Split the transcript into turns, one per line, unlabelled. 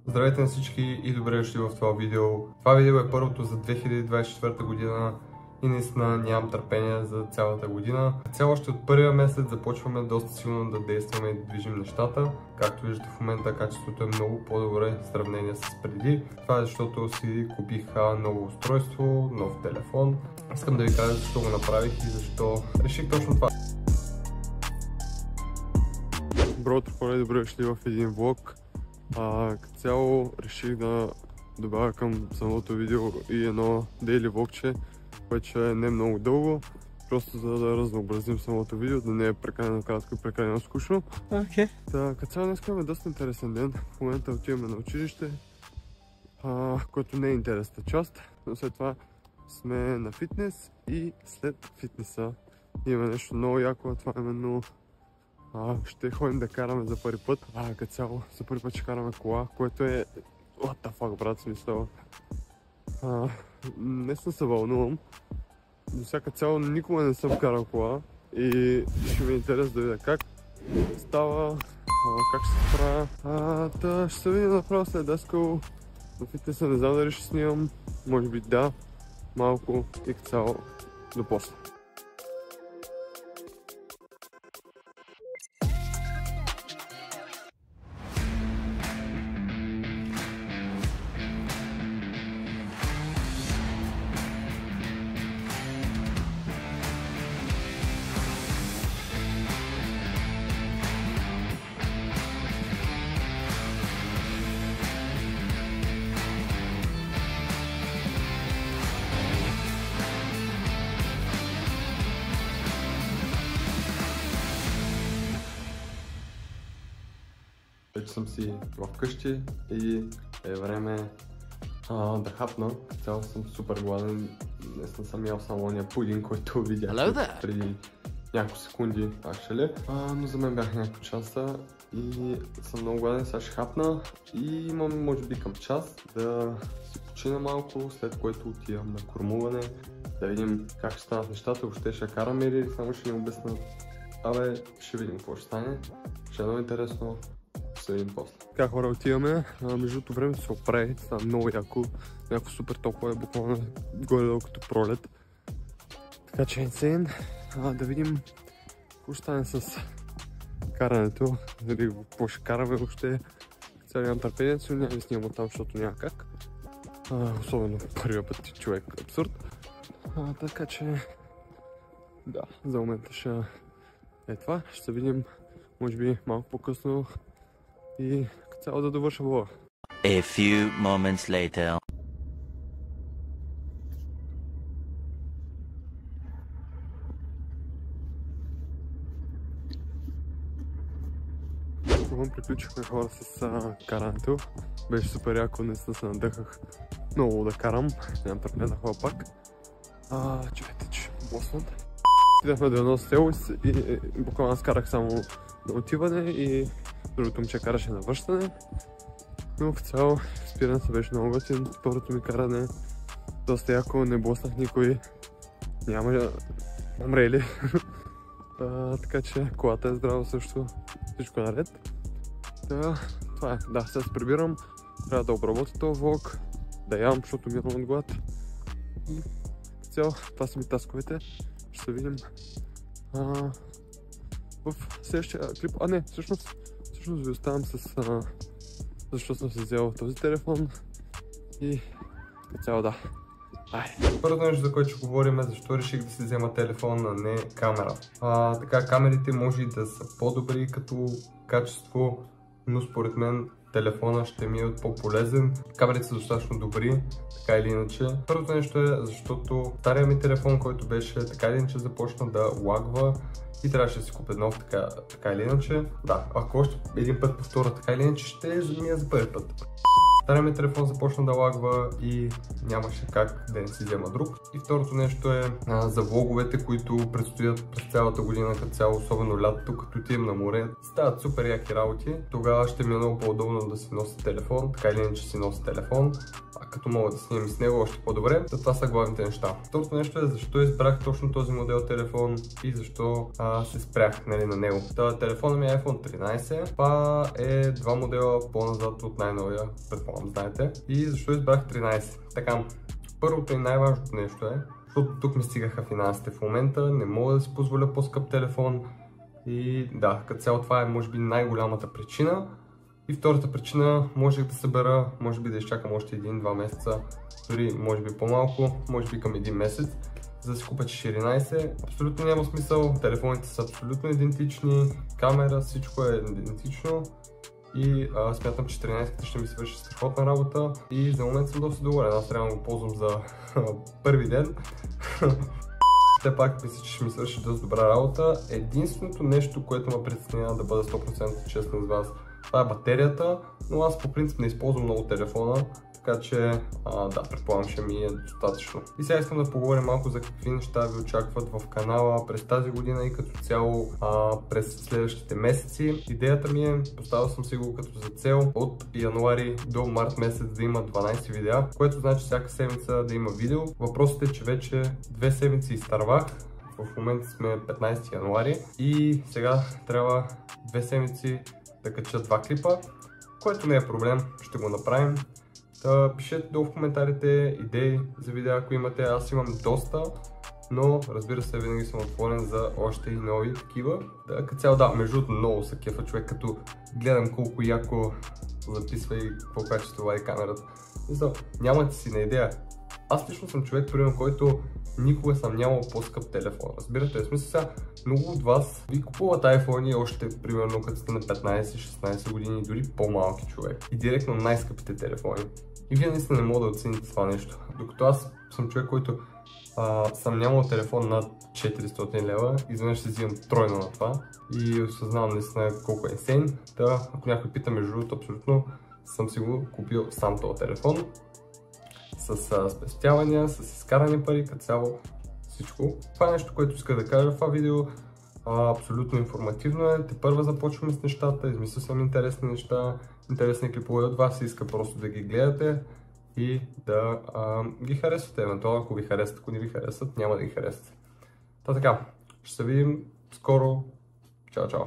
Здравейте на всички и добре дошли в това видео. Това видео е първото за 2024 година и наистина нямам търпение за цялата година. Цяло още от първия месец започваме доста силно да действаме и да движим нещата. Както виждате в момента качеството е много по-добре в сравнение с преди. Това е защото си купих ново устройство, нов телефон. Искам да ви кажа защо го направих и защо реших точно това. Доброто хора, добре дошли в един влог. Като цяло реших да добавя към самото видео и едно дейли влогче, което е не много дълго, просто за да разнообразим самото видео, да не е прекалено кратко и прекалено скучно. Като цяло днес имаме доста интересен ден. В момента отиваме на училище, което не е интересната част, но след това сме на фитнес и след фитнеса имаме нещо много яко, това именно ще ходим да караме за първи път. Като цяло за първи път ще караме кола, което е what the fuck, брат, смисъл. Днес се вълнувам. До всяка цяло никога не съм карал кола и ще ми е интересно да видя как става, как ще се правя. Ще се видим направо след дескал. На фитнеса не знам дали ще снимам, може би да, малко и като цяло до после. Вече съм си вкъщи и е време да хапна. Цял съм супер гладен. Днес не съм ял само ония пудинг, който видях преди няколко секунди, но за мен бях няколко часа и съм много гладен. Сега ще хапна и имам може би към час да си почина малко, след което отивам на кормуване, да видим как ще станат нещата, въобще ще караме или само ще ни обясна. Ще видим какво ще стане. Ще е много интересно. Така, хора, отиваме. Между другото времето се оправи, става много яко. Някакво супер топло е, буквално горе-долу като пролет. Така че insane. Да видим какво ще стане с карането. Дали какво ще караме въобще. Цял нямам търпението, няма да снимам оттам, защото няма как. Особено първия път човек. Абсурд. Така че да, за момента ще е това. Ще се видим може би малко по-късно и цяло да довърша влога.
A few moments later.
Приключихме, хора, с карането. Беше супер яко, наистина се надъхах много да карам. Нямам търпение да ходя пак. Чакайте, че блъснат. Отидахме до едно село и буквално аз карах само на отиване и другото момче караше на връщане. Но в цяло спиран се беше много готин. Първото ми каране доста яко, не блъснах никой. Няма умрели. Така че колата е здрава също. Всичко е наред. Това е. Да, сега се прибирам. Трябва да обработя този влог. Да ям, защото мирам от глад. И в цяло това са ми тасковете. Ще се видим в следващия клип. Не, всъщност ви оставам с защо съм си взел този телефон и цяло да. Първото нещо, за което ще говорим, е защо реших да си взема телефон, а не камера. Така, камерите може и да са по-добри като качество, но според мен телефона ще ми е по-полезен. Камерите са достатъчно добри, така или иначе. Първото нещо е защото стария ми телефон, който беше така или иначе започна да лагва и трябваше да си купя нов, така или иначе. Да, ако още един път повторя така или иначе, ще ми е за първи път. Стария ми телефон започна да лагва и нямаше как да не си взема друг. И второто нещо е за влоговете, които предстоят през цялата година като цяло, особено лятото, като отидем на море. Стават супер яки работи. Тогава ще ми е много по-удобно да си нося телефон, така или иначе си нося телефон. А като мога да снимам с него още по-добре, това са главните неща. Второто нещо е защо избрах точно този модел телефон и защо се спрях на него. Телефонът ми е iPhone 13. Това е два модела по-назад от най-новия, предполагам, знаете. И защо избрах 13? Така, първото и най-важното нещо е, защото тук ми стигаха финансите в момента, не мога да си позволя по-скъп телефон и да, като цяло това е може би най-голямата причина. И втората причина, можех да събера, може би да изчакам още 1-2 месеца, дори може би по-малко, може би към 1 месец, за да си купя 14. Абсолютно няма смисъл, телефоните са абсолютно идентични, камера, всичко е идентично и смятам, че 14-та ще ми свърши страхотна работа и за момент съм доста доволен. Аз трябва да го ползвам за първи ден. Все пак мисля, че ще ми свърши доста добра работа. Единственото нещо, което ме притеснява да бъда 100% честен с вас, това е батерията, но аз по принцип не използвам много телефона, така че да, предполагам, ще ми е достатъчно. И сега искам да поговорим малко за какви неща ви очакват в канала през тази година и като цяло през следващите месеци. Идеята ми е, поставил съм си го като за цел от януари до март месец да има 12 видеа, което значи всяка седмица да има видео. Въпросът е, че вече 2 седмици изтървах. В момента сме 15 януари и сега трябва 2 седмици да кача 2 клипа, което не е проблем, ще го направим. Пишете долу в коментарите идеи за видеа, ако имате. Аз имам доста, но разбира се, винаги съм отворен за още и нови такива. Като цяло да, между другото много са кефа човек, като гледам колко яко записва и какво качество вади камерата. Нямате си на идея. Аз лично съм човек, примерно, който никога съм нямал по-скъп телефон. Разбирате, в смисъл сега, много от вас ви купуват iPhone още, примерно, като сте на 15-16 години, дори по-малки човек. И директно най-скъпите телефони. И вие наистина не мога да оцените това нещо. Докато аз съм човек, който съм нямал телефон над 400 лева, изведнъж ще взимам тройно на това и осъзнавам наистина колко е инсейн. Ако някой пита, между другото, абсолютно съм си го купил сам този телефон. С спестявания, с изкарани пари, като цяло всичко. Това е нещо, което иска да кажа в това видео. Абсолютно информативно е. Тепърва започваме с нещата, измисля съм интересни неща, интересни клипове от вас, иска просто да ги гледате и да ги харесвате. Евентуално, ако ви харесват, ако не ви харесват, няма да ги харесвате. Така, ще се видим скоро. Чао, чао!